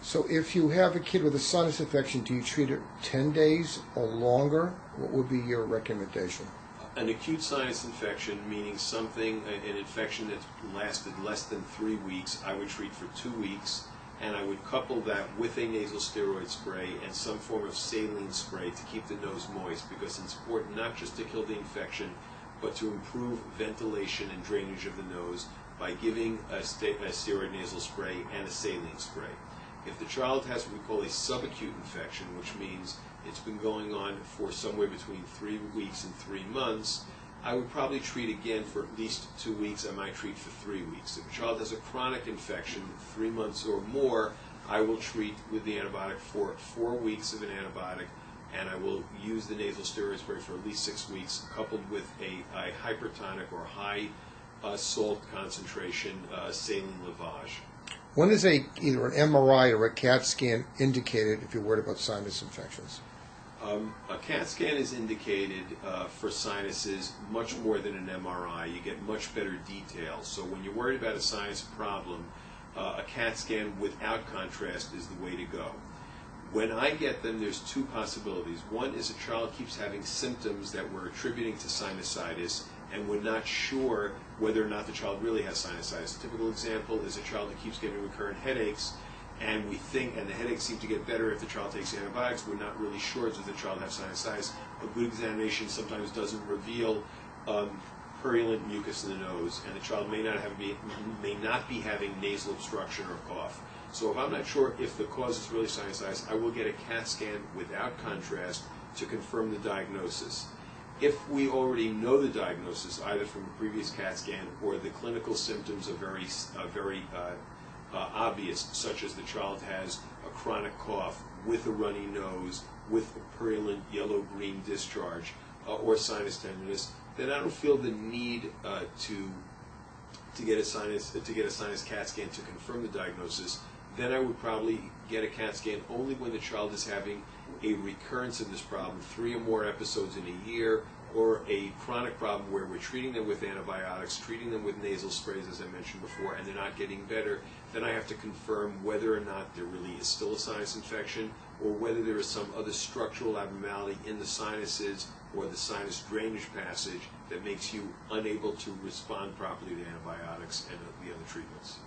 So if you have a kid with a sinus infection, do you treat it 10 days or longer? What would be your recommendation? An acute sinus infection, meaning something, an infection that's lasted less than 3 weeks, I would treat for 2 weeks, and I would couple that with a nasal steroid spray and some form of saline spray to keep the nose moist, because it's important not just to kill the infection, but to improve ventilation and drainage of the nose by giving a steroid nasal spray and a saline spray. If the child has what we call a subacute infection, which means it's been going on for somewhere between 3 weeks and 3 months, I would probably treat again for at least 2 weeks. I might treat for 3 weeks. If a child has a chronic infection, 3 months or more, I will treat with the antibiotic for 4 weeks of an antibiotic, and I will use the nasal steroid spray for at least 6 weeks, coupled with a hypertonic or high salt concentration saline lavage. When is either an MRI or a CAT scan indicated if you're worried about sinus infections? A CAT scan is indicated for sinuses much more than an MRI. You get much better detail. So when you're worried about a sinus problem, a CAT scan without contrast is the way to go. When I get them, there's 2 possibilities. One is a child keeps having symptoms that we're attributing to sinusitis, and we're not sure whether or not the child really has sinusitis. A typical example is a child that keeps getting recurrent headaches, and we think, and the headaches seem to get better if the child takes antibiotics. We're not really sure does the child have sinusitis. A good examination sometimes doesn't reveal purulent mucus in the nose, and the child may not be having nasal obstruction or cough. So if I'm not sure if the cause is really sinusitis, I will get a CAT scan without contrast to confirm the diagnosis. If we already know the diagnosis, either from a previous CAT scan or the clinical symptoms are very obvious, such as the child has a chronic cough with a runny nose, with a purulent yellow-green discharge, or sinus tenderness, then I don't feel the need to get a sinus CAT scan to confirm the diagnosis. Then I would probably get a CAT scan only when the child is having a recurrence of this problem, 3 or more episodes in a year, or a chronic problem where we're treating them with antibiotics, treating them with nasal sprays, as I mentioned before, and they're not getting better. Then I have to confirm whether or not there really is still a sinus infection, or whether there is some other structural abnormality in the sinuses or the sinus drainage passage that makes you unable to respond properly to antibiotics and the other treatments.